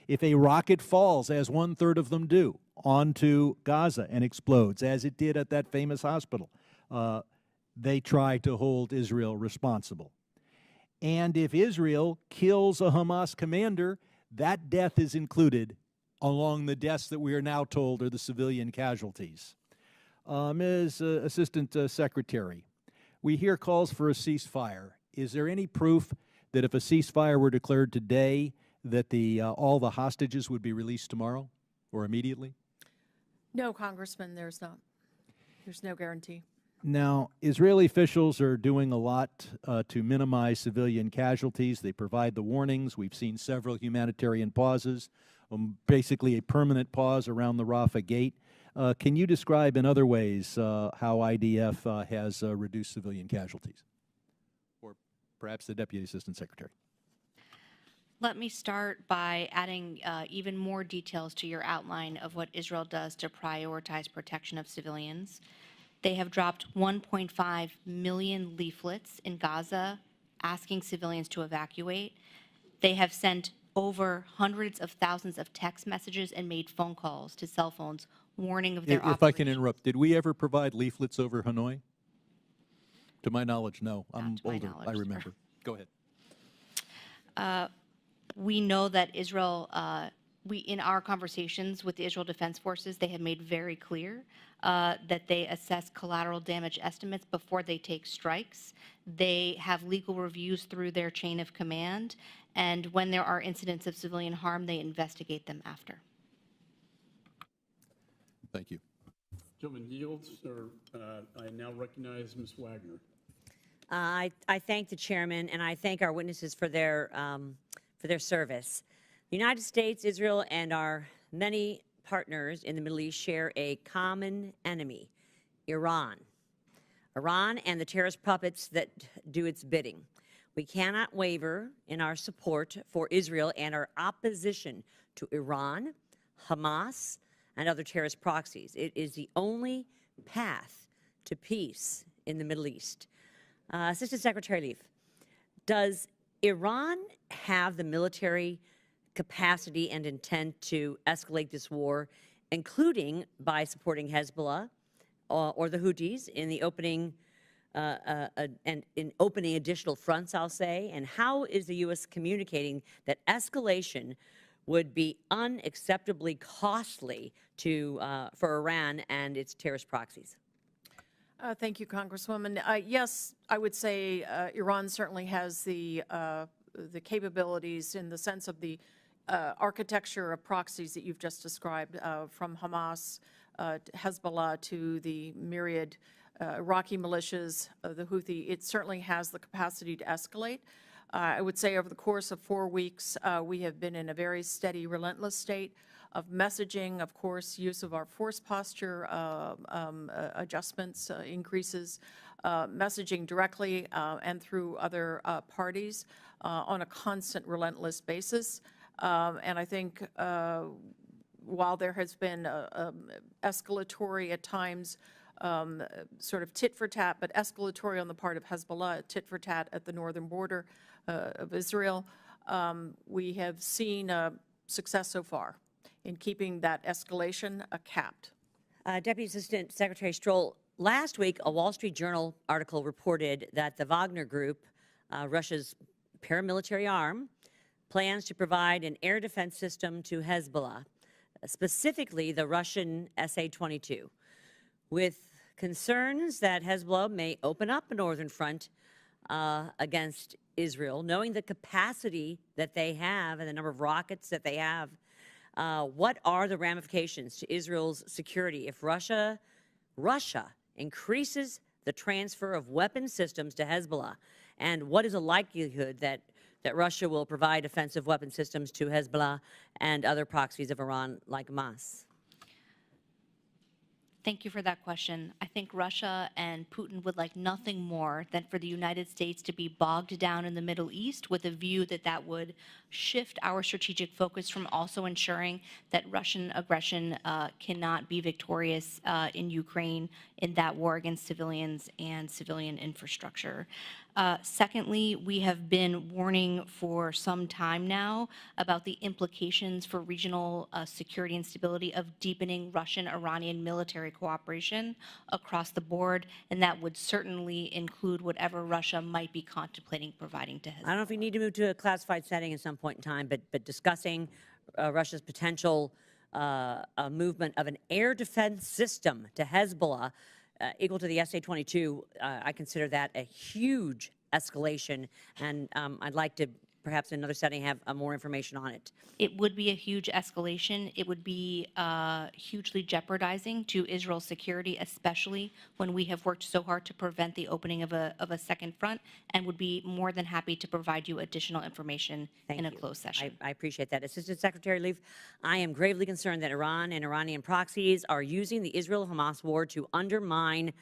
If a rocket falls, as 1/3 of them do, onto Gaza and explodes, as it did at that famous hospital, they try to hold Israel responsible. And if Israel kills a Hamas commander, that death is included along the deaths that we are now told are the civilian casualties. Ms. Assistant Secretary, we hear calls for a ceasefire. Is there any proof that if a ceasefire were declared today, that all the hostages would be released tomorrow or immediately? No, Congressman, there's not. There's no guarantee. Now, Israeli officials are doing a lot to minimize civilian casualties. They provide the warnings. We've seen several humanitarian pauses, basically a permanent pause around the Rafah gate. Can you describe in other ways how IDF has reduced civilian casualties? Or perhaps the Deputy Assistant Secretary. Let me start by adding even more details to your outline of what Israel does to prioritize protection of civilians. They have dropped 1.5 million leaflets in Gaza asking civilians to evacuate. They have sent over hundreds of thousands of text messages and made phone calls to cell phones warning of their operations. If I can interrupt, did we ever provide leaflets over Hanoi? To my knowledge, no. I'm older, I remember. Go ahead. We know that Israel, in our conversations with the Israel Defense Forces, they have made very clear that they assess collateral damage estimates before they take strikes. They have legal reviews through their chain of command, and when there are incidents of civilian harm, they investigate them after. Thank you. Gentleman yields, or I now recognize Ms. Wagner. I thank the chairman, and I thank our witnesses for their service. The United States, Israel, and our many partners in the Middle East share a common enemy, Iran. Iran and the terrorist puppets that do its bidding. We cannot waver in our support for Israel and our opposition to Iran, Hamas, and other terrorist proxies. It is the only path to peace in the Middle East. Assistant Secretary Leif, does Iran have the military capacity and intent to escalate this war, including by supporting Hezbollah or the Houthis in the opening and in opening additional fronts, I'll say? And how is the U.S. communicating that escalation would be unacceptably costly for Iran and its terrorist proxies? Thank you, Congresswoman. Yes, I would say Iran certainly has the capabilities in the sense of the architecture of proxies that you've just described, from Hamas, Hezbollah to the myriad Iraqi militias, the Houthi. It certainly has the capacity to escalate. I would say over the course of 4 weeks, we have been in a very steady, relentless state of messaging, of course, use of our force posture adjustments, increases, messaging directly and through other parties on a constant, relentless basis. And I think while there has been escalatory at times, sort of tit for tat, but escalatory on the part of Hezbollah, tit for tat at the northern border of Israel, we have seen success so far in keeping that escalation capped. Deputy Assistant Secretary Stroul, last week, a Wall Street Journal article reported that the Wagner Group, Russia's paramilitary arm, plans to provide an air defense system to Hezbollah, specifically the Russian SA-22, with concerns that Hezbollah may open up a northern front against Israel, knowing the capacity that they have and the number of rockets that they have. What are the ramifications to Israel's security if Russia increases the transfer of weapon systems to Hezbollah? And what is the likelihood that Russia will provide offensive weapon systems to Hezbollah and other proxies of Iran like Hamas? Thank you for that question. I think Russia and Putin would like nothing more than for the United States to be bogged down in the Middle East with a view that that would shift our strategic focus from also ensuring that Russian aggression cannot be victorious in Ukraine in that war against civilians and civilian infrastructure. Secondly, we have been warning for some time now about the implications for regional security and stability of deepening Russian-Iranian military cooperation across the board, and that would certainly include whatever Russia might be contemplating providing to Hezbollah. I don't know if we need to move to a classified setting at some point in time, but discussing Russia's potential movement of an air defense system to Hezbollah equal to the SA-22, I consider that a huge escalation, and I'd like to perhaps in another setting have more information on it. It would be a huge escalation. It would be hugely jeopardizing to Israel's security, especially when we have worked so hard to prevent the opening of a second front, and would be more than happy to provide you additional information in a closed session. I appreciate that. Assistant Secretary Leif, I am gravely concerned that Iran and Iranian proxies are using the Israel-Hamas war to undermine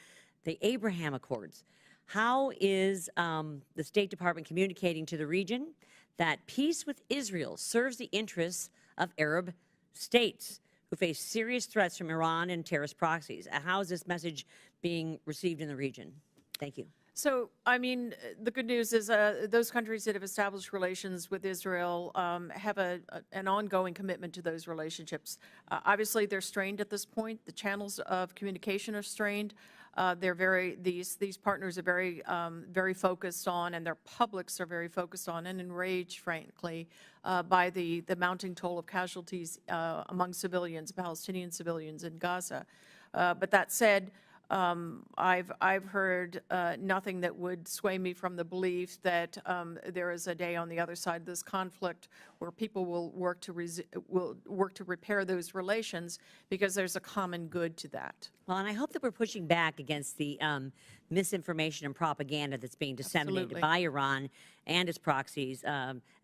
the Abraham Accords. How is the State Department communicating to the region that peace with Israel serves the interests of Arab states who face serious threats from Iran and terrorist proxies? How is this message being received in the region? Thank you. So, I mean, the good news is those countries that have established relations with Israel have an ongoing commitment to those relationships. Obviously, they're strained at this point. The channels of communication are strained. These partners are very focused on, and their publics are very focused on and enraged, frankly, by the mounting toll of casualties among civilians, Palestinian civilians in Gaza. But that said, I've heard nothing that would sway me from the belief that there is a day on the other side of this conflict where people will work to repair those relations because there's a common good to that. Well, and I hope that we're pushing back against the misinformation and propaganda that's being disseminated by Iran and its proxies,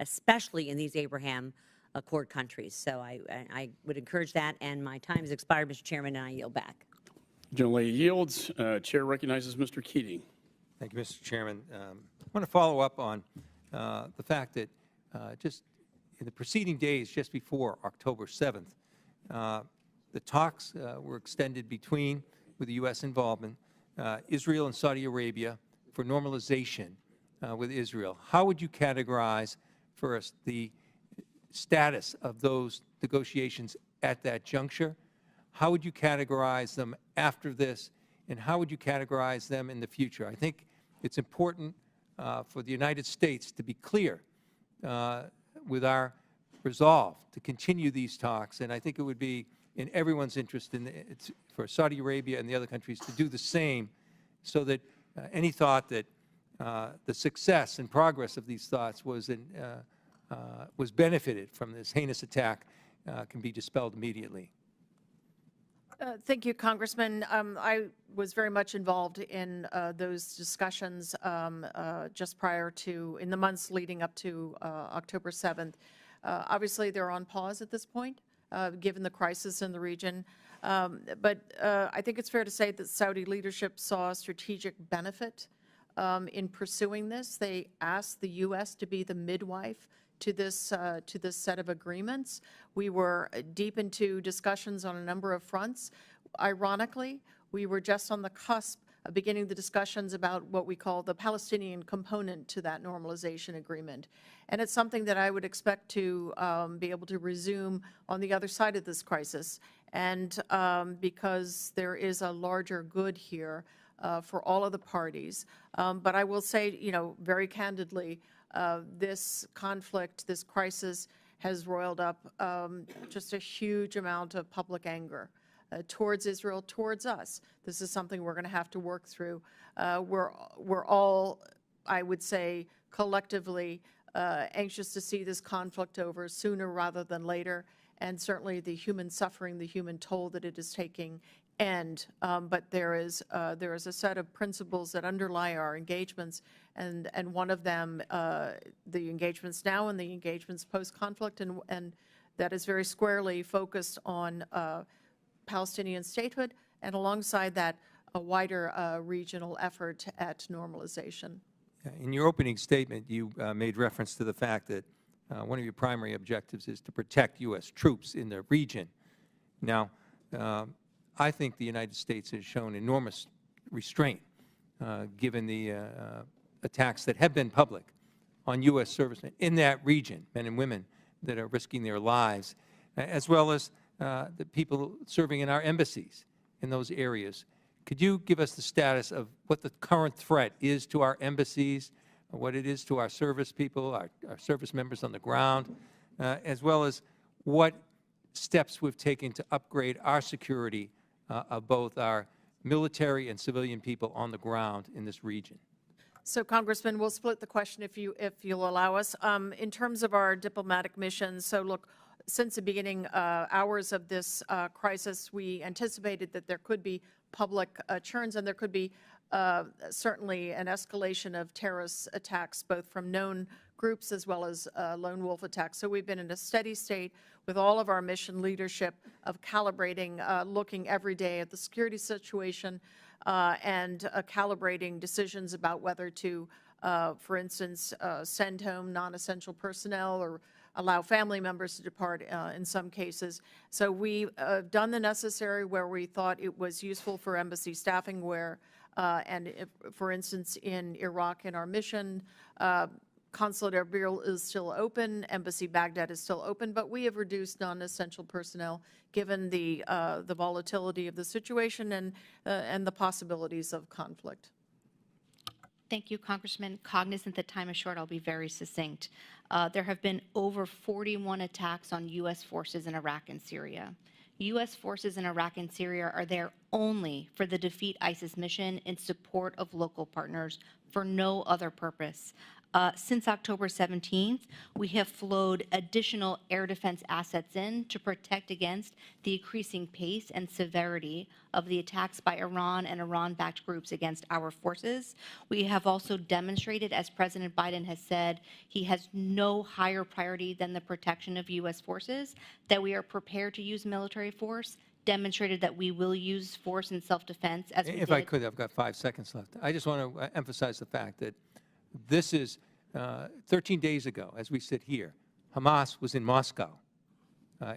especially in these Abraham Accord countries. So I would encourage that, and my time has expired, Mr. Chairman, and I yield back. General yields. Chair recognizes Mr. Keating. Thank you, Mr. Chairman. I want to follow up on the fact that just in the preceding days, just before October 7th, the talks were extended with the U.S. involvement, Israel and Saudi Arabia for normalization with Israel. How would you categorize, first, the status of those negotiations at that juncture? How would you categorize them after this, and how would you categorize them in the future? I think it's important for the United States to be clear with our resolve to continue these talks, and I think it would be in everyone's interest for Saudi Arabia and the other countries to do the same, so that any thought that the success and progress of these thoughts was benefited from this heinous attack can be dispelled immediately. Thank you, Congressman. I was very much involved in those discussions just prior to, in the months leading up to October 7th. Obviously, they're on pause at this point, given the crisis in the region. But I think it's fair to say that Saudi leadership saw strategic benefit in pursuing this. They asked the U.S. to be the midwife to this set of agreements. We were deep into discussions on a number of fronts. Ironically, we were just on the cusp of beginning the discussions about what we call the Palestinian component to that normalization agreement. And it's something that I would expect to be able to resume on the other side of this crisis. and because there is a larger good here for all of the parties. But I will say, very candidly, this conflict, this crisis has roiled up just a huge amount of public anger towards Israel, towards us. This is something we're going to have to work through. We're all, I would say, collectively anxious to see this conflict over sooner rather than later, and certainly the human suffering, the human toll that it is taking end. But there is a set of principles that underlie our engagements, and one of them, the engagements now and the engagements post-conflict, and that is very squarely focused on Palestinian statehood, and alongside that, a wider regional effort at normalization. In your opening statement, you made reference to the fact that one of your primary objectives is to protect U.S. troops in the region. Now, I think the United States has shown enormous restraint given the attacks that have been public on U.S. servicemen in that region, men and women that are risking their lives, as well as the people serving in our embassies in those areas. Could you give us the status of what the current threat is to our embassies, what it is to our service people, our service members on the ground, as well as what steps we've taken to upgrade our security of both our military and civilian people on the ground in this region? So, Congressman, we'll split the question if you'll allow us. In terms of our diplomatic missions, so look, since the beginning hours of this crisis, we anticipated that there could be public churns, and there could be certainly an escalation of terrorist attacks, both from known groups as well as lone wolf attacks. So we've been in a steady state with all of our mission leadership of calibrating, looking every day at the security situation and calibrating decisions about whether to, for instance, send home non-essential personnel or allow family members to depart in some cases. So we've done the necessary where we thought it was useful for embassy staffing, where, and if, for instance, in Iraq in our mission, Consulate Erbil is still open, Embassy Baghdad is still open, but we have reduced non-essential personnel given the volatility of the situation and the possibilities of conflict. Thank you, Congressman. Cognizant that time is short, I'll be very succinct. There have been over 41 attacks on U.S. forces in Iraq and Syria. U.S. forces in Iraq and Syria are there only for the Defeat ISIS mission in support of local partners for no other purpose. Since October 17th, we have flowed additional air defense assets in to protect against the increasing pace and severity of the attacks by Iran and Iran-backed groups against our forces. We have also demonstrated, as President Biden has said, he has no higher priority than the protection of U.S. forces, that we are prepared to use military force, demonstrated that we will use force in self-defense as we did. If I could, I've got 5 seconds left. I just want to emphasize the fact that this is 13 days ago, as we sit here, Hamas was in Moscow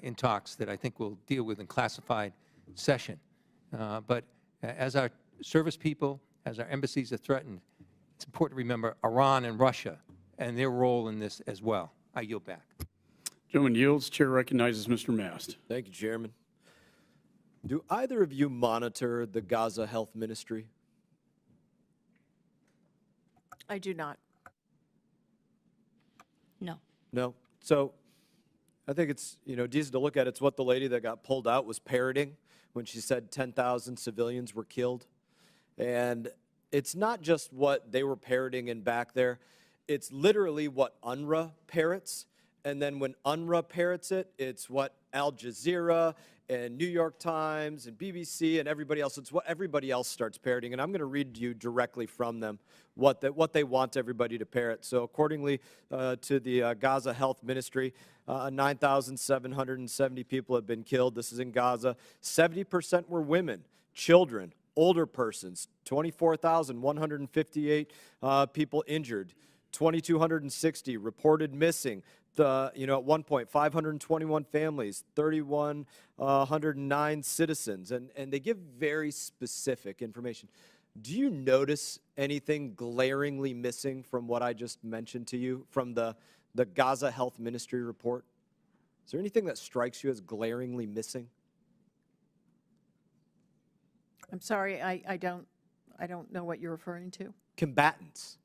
in talks that I think we'll deal with in classified session. But as our service people, as our embassies are threatened, it's important to remember Iran and Russia and their role in this as well. I yield back. Gentleman yields. Chair recognizes Mr. Mast. Thank you, Chairman. Do either of you monitor the Gaza Health Ministry? I do not. No. No. So I think it's, decent to look at. It's what the lady that got pulled out was parroting when she said 10,000 civilians were killed. And it's not just what they were parroting in back there. It's literally what UNRWA parrots. And then when UNRWA parrots it, it's what Al Jazeera and New York Times and BBC and everybody else, it's what everybody else starts parroting. And I'm going to read you directly from them what they want everybody to parrot. So accordingly to the Gaza Health Ministry, 9,770 people have been killed. This is in Gaza. 70% were women, children, older persons. 24,158 people injured. 2,260 reported missing. At one point, 521 families, 3,109 citizens, and they give very specific information. Do you notice anything glaringly missing from what I just mentioned to you from the Gaza Health Ministry report? Is there anything that strikes you as glaringly missing? I'm sorry, I don't know what you're referring to. Combatants.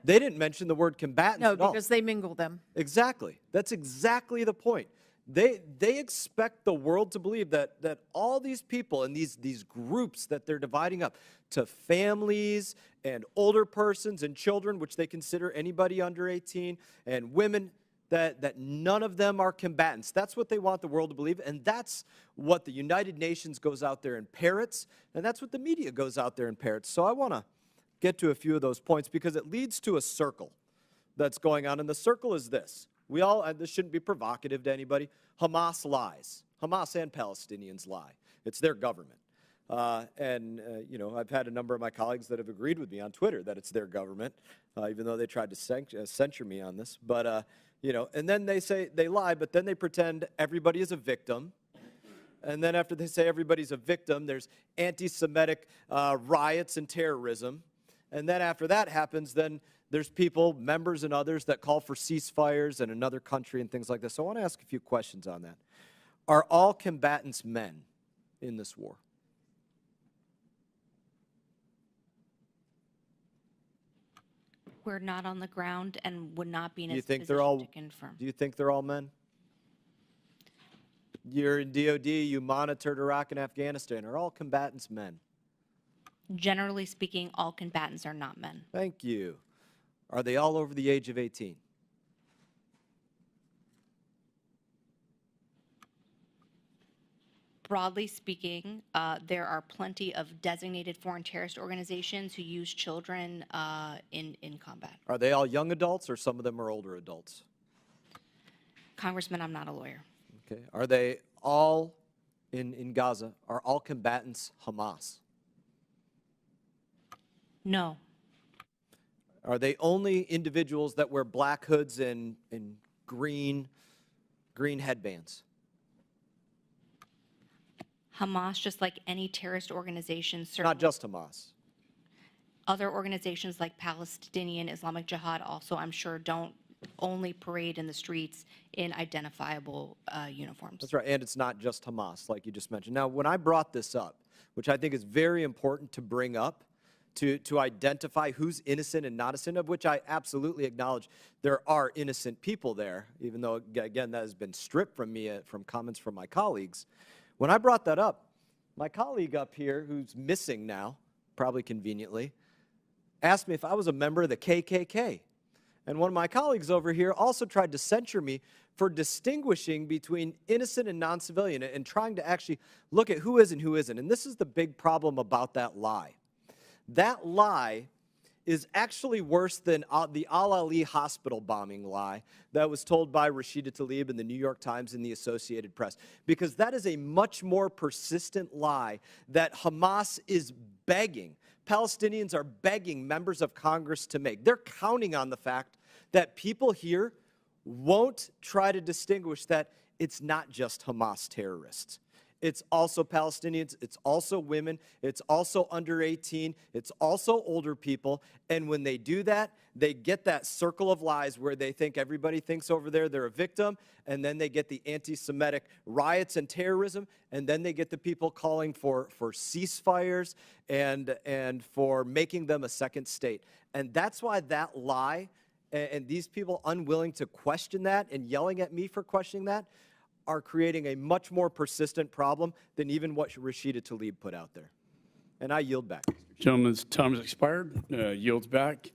They didn't mention the word combatants No, at all. because they mingle them. Exactly. That's exactly the point. They expect the world to believe that all these people and these groups that they're dividing up to families and older persons and children, which they consider anybody under 18, and women, that none of them are combatants. That's what they want the world to believe, and that's what the United Nations goes out there and parrots, and that's what the media goes out there and parrots. So I want to get to a few of those points because it leads to a circle that's going on, and the circle is this. This shouldn't be provocative to anybody. Hamas lies. Hamas and Palestinians lie. It's their government. You know, I've had a number of my colleagues that have agreed with me on Twitter that it's their government, even though they tried to censure me on this. But, you know, and then they say they lie, but then they pretend everybody is a victim. And then after they say everybody's a victim, there's anti-Semitic riots and terrorism. And then after that happens, then there's people, members and others, that call for ceasefires in another country and things like this. So I want to ask a few questions on that. Are all combatants men in this war? We're not on the ground and would not be in a Do you think position they're all? to confirm. Do you think they're all men? You're in DOD. You monitored Iraq and Afghanistan. Are all combatants men? Generally speaking, all combatants are not men. Thank you. Are they all over the age of 18? Broadly speaking, there are plenty of designated foreign terrorist organizations who use children in combat. Are they all young adults or some of them are older adults? Congressman, I'm not a lawyer. Okay. Are they all in Gaza? Are all combatants Hamas? No. Are they only individuals that wear black hoods and green headbands? Hamas, just like any terrorist organization, Not certainly just Hamas. other organizations like Palestinian Islamic Jihad also, I'm sure, don't only parade in the streets in identifiable uniforms. That's right, and it's not just Hamas, like you just mentioned. Now, when I brought this up, which I think is very important to bring up, to identify who's innocent and not innocent, of which I absolutely acknowledge there are innocent people there, even though, again, that has been stripped from me from comments from my colleagues. When I brought that up, my colleague up here, who's missing now, probably conveniently, asked me if I was a member of the KKK. And one of my colleagues over here also tried to censure me for distinguishing between innocent and non-civilian and trying to actually look at who is and who isn't. And this is the big problem about that lie. That lie is actually worse than the Al-Ali hospital bombing lie that was told by Rashida Tlaib in the New York Times and the Associated Press, because that is a much more persistent lie that Hamas is begging, Palestinians are begging members of Congress to make. They're counting on the fact that people here won't try to distinguish that it's not just Hamas terrorists. It's also Palestinians, it's also women, it's also under 18, it's also older people. And when they do that, they get that circle of lies where they think everybody thinks over there they're a victim, and then they get the anti-Semitic riots and terrorism, and then they get the people calling for ceasefires and for making them a second state. And that's why that lie, and these people unwilling to question that and yelling at me for questioning that, are creating a much more persistent problem than even what Rashida Tlaib put out there. And I yield back. Gentleman's time has expired. Yields back.